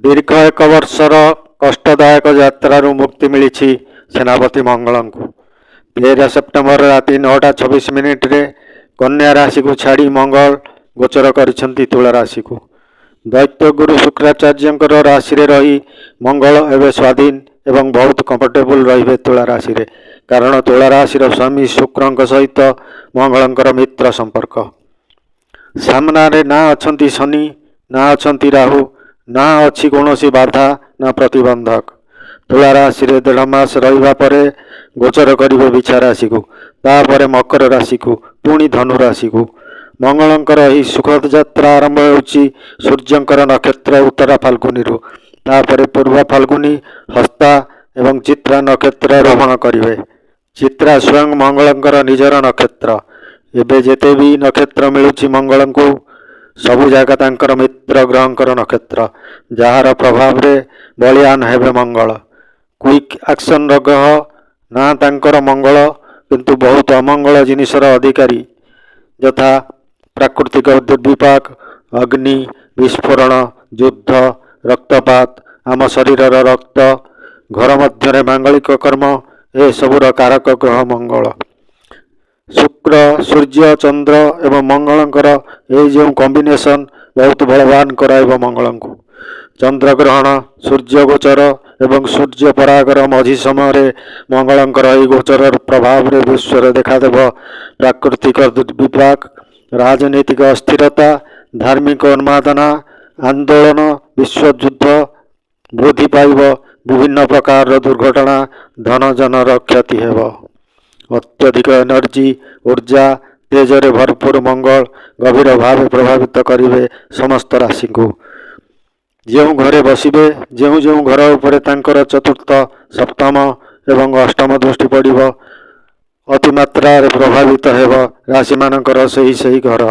दीर्घ एक वर्षर कष्टदायक यात्रारू मुक्ति मिली सेनापति मंगलंकु 13 सेप्टेम्बर राति 9:26 रे कन्या राशि को छाड़ी मंगल गोचर करिसेंती तुला राशि को। दैत्य गुरु शुक्राचार्य राशि रे रही मंगल एवं स्वाधीन एवं बहुत कंफर्टेबल रहिबे तुला राशि रे, कारण तुला राशि स्वामी शुक्र सहित मंगलंकर मित्र संपर्क। सामना रे ना अछंती शनि ना अछंती राहु ना अच्छी कौनसी बाधा ना प्रतिबंधक। तुला राशि रे 1.5 मास रहिबा परे गोचर करिवे बिछा राशि को, तापर मकर राशि को, पुणी धनु राशि को। मंगलंकर ही सुखद यात्रा आरंभ होउची सूर्यंकर नक्षत्र उत्तरा फाल्गुनी रु, तापर पूर्व फाल्गुनी हस्ता एवं चित्रा नक्षत्र रोहण करिवे। चित्रा स्वयं मंगलंकर निजर नक्षत्र। एबे जेते भी नक्षत्र मिलुची मंगलंकु सबु जगह तांकर मित्र ग्रहंकर नक्षत्र, जार प्रभाव रे बलियान हेबे मंगल। क्विक एक्शन ग्रह ना तांकर मंगल, किंतु बहुत अमंगल जिनिसर अधिकारी, यथा प्राकृतिक दुर्विपाक, अग्नि, विस्फोरण, युद्ध, रक्तपात, आम शरीरर रक्त, घर मध्य मांगलिक कर्म, ए सबुर कारक ग्रह मंगल। शुक्र सूर्य चंद्र एवं मंगलंकर ये जो कॉम्बिनेशन बहुत बलवान कराइब मंगलंकु। चंद्र ग्रहण, सूर्य गोचर एवं सूर्य परागर मझी समय मंगलंकर यही गोचर प्रभाव रे विश्व देखादेव प्राकृतिक दुर्विपाक, राजनीतिक अस्थिरता, धार्मिक उन्मादना, आंदोलन, विश्वयुद्ध वृद्धि पाइब, विभिन्न प्रकार दुर्घटना, धन जनर क्षति हेब। अत्यधिक एनर्जी ऊर्जा तेजरे भरपूर मंगल गभीर भाव प्रभावित करिवे समस्त राशि को। जो घरे बसिबे, जो जो घर उपरे तांकर चतुर्थ सप्तम एवं अष्टम दृष्टि पड़िब, अतिमात्रा प्रभावित हेब राशि मानकर सही घर,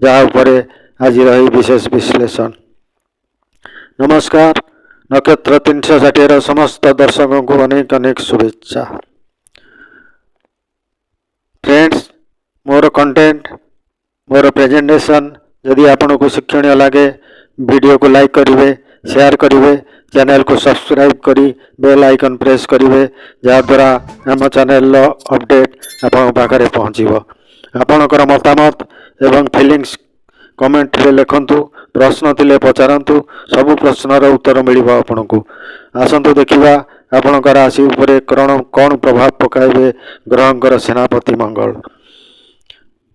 जहाँ उपरे आज रही विशेष विश्लेषण। नमस्कार। नक्षत्र 360 समस्त दर्शकों को अनेक अनेक शुभेच्छा। फ्रेंड्स, मोर कंटेंट मोर प्रेजेंटेशन यदि आपन को शिक्षणीय लगे, वीडियो को लाइक करिवे, शेयर करिवे, चैनल को सब्सक्राइब करी बेल आइकन प्रेस करिवे, जहाद्वारा आम चैनल अपडेट आपन पाखरे पहुँचब। आपणकर मतामत एवं फीलिंग्स कमेंट रे लिखंतु, प्रश्न थिले पचारंतु, सबु प्रश्नर उत्तर मिलिब आपन को। आसंतु देखिबा आपणकर राशि उपरे कौन प्रभाव पकाइबे ग्रहंकर सेनापति मंगल।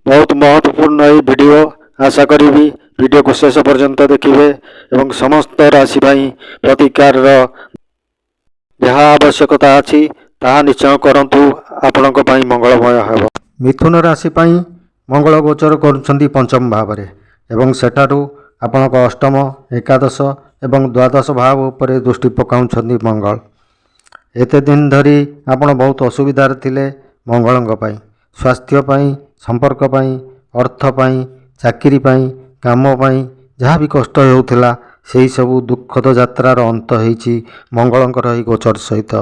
बहुत महत्वपूर्ण ये वीडियो, आशा करी वीडियो को शेष पर्यंत देखिए एवं समस्त राशि प्रतिकार जहाँ आवश्यकता अच्छी ताहा निश्चय करंतु, आपणक पई मंगलमय हेब। मिथुन राशि मंगल गोचर करुछंती पंचम भाव रे एवं सेठारु आपणक अष्टम, एकादश एवं द्वादश भाव उपरे दृष्टि पकाउछंती मंगल। एते दिन धरी आपण बहुत असुविधार थिले मंगलंग पाई, स्वास्थ्य पाई, संपर्क पाई, अर्थ पाई, चाकरी पाई, काम पाई जहाँ भी कष्ट होउथिला सेही सबु दुखद यात्रार अंत होईची मंगलंकर ही गोचर सहित।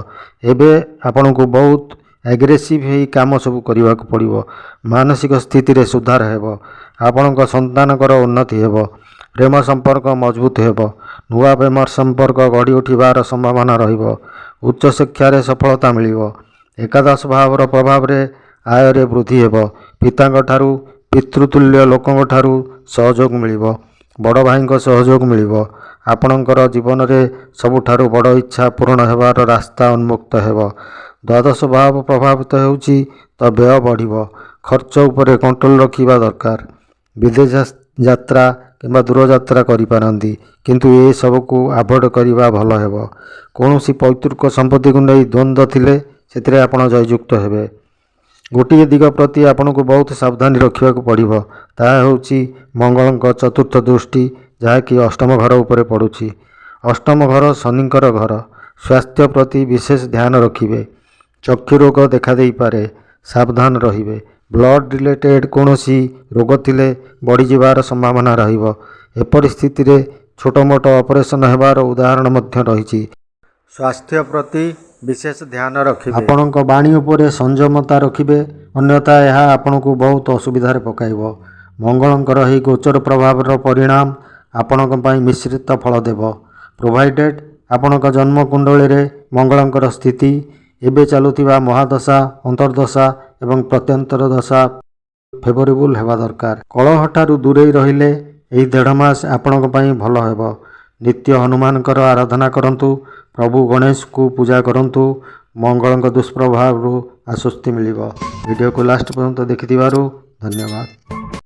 एबे आपण को बहुत एग्रेसिव ही काम सब करने को पड़ो। मानसिक स्थिति रे सुधार हेब, आपणक संतानकर उन्नति हेब, प्रेम संपर्क मजबूत हेब, नुआ प्रेम संपर्क गढ़ी उठिबार संभावना रहिब, उच्च शिक्षा रे सफलता मिलिब। एकादश भावर प्रभाव रे आय रे वृद्धि हेब, पितांक ठारू पितृतुल्य लोकंक ठारू सहयोग मिलिब, बड़ भाईंक सहयोग मिलिब। आपणकर जीवन रे सबुठारू बड़ इच्छा पूर्ण हेबार रास्ता उन्मुक्त हेब। द्वादश भाव प्रभावित होउची तो व्यय बढ़िब, खर्च उपरे कंट्रोल रखिबा दरकार। विदेश यात्रा किंबा दूर यात्रा करि पारंती, किंतु ए सब को अवॉइड करिबा भलो हेब। कोनोसी पैतृक संपत्ति को नहीं द्वंद्व थिले सेतिरे आपण जययुक्त हेबे। गोटे दिग प्रति आपन को बहुत सावधानी रखा पड़ो, ताहा होउची मंगलंक चतुर्थ दृष्टि जहाँकि अष्टम घर उपरे पड़ुची। अष्टम घर शनिंकर घर। स्वास्थ्य प्रति विशेष ध्यान रखिबे, चक्षु रोग देखा देई पारे, सावधान रहिबे। ब्लड रिलेटेड कोनोसी रोग थिले बढ़ी जिबार संभावना रहिबो। ए परिस्थिति रे छोट मोट ऑपरेशन हेबार उदाहरण मध्य रहिछि। स्वास्थ्य प्रति विशेष ध्यान रखिबे, आपणक बाणी उपरे संयमता रखिबे, अन्यथा यह आपन को बहुत असुविधा पकाइब। ମଙ୍ଗଳଙ୍କର ଏହି ଗୋଚର ପ୍ରଭାବର ପରିଣାମ ଆପଣଙ୍କ ପାଇଁ ମିଶ୍ରିତ ଫଳ ଦେବ। ପ୍ରୋଭାଇଡେଡ୍ ଆପଣଙ୍କ ଜନ୍ମ କୁଣ୍ଡଳୀରେ ମଙ୍ଗଳଙ୍କର ସ୍ଥିତି, ଏବେ ଚାଲୁଥିବା ମହାଦଶା, ଅନ୍ତର୍ଦଶା ଏବଂ ପ୍ରତ୍ୟନ୍ତର ଦଶା ଫେଭରେବୁଲ୍ ହେବା ଦରକାର। କଳହଠାରୁ ଦୂରେଇ ରହିଲେ ଏହି 1.5 ମାସ ଆପଣଙ୍କ ପାଇଁ ଭଲ ହେବ। ନିତ୍ୟ ହନୁମାନଙ୍କର ଆରାଧନା କରନ୍ତୁ, ପ୍ରଭୁ ଗଣେଶଙ୍କୁ ପୂଜା କରନ୍ତୁ, ମଙ୍ଗଳଙ୍କ ଦୁଷ୍ପ୍ରଭାବରୁ ଆଶ୍ୱସ୍ତି ମିଳିବ। ଭିଡ଼ିଓକୁ ଲାଷ୍ଟ ପର୍ଯ୍ୟନ୍ତ ଦେଖିଥିବାରୁ ଧନ୍ୟବାଦ।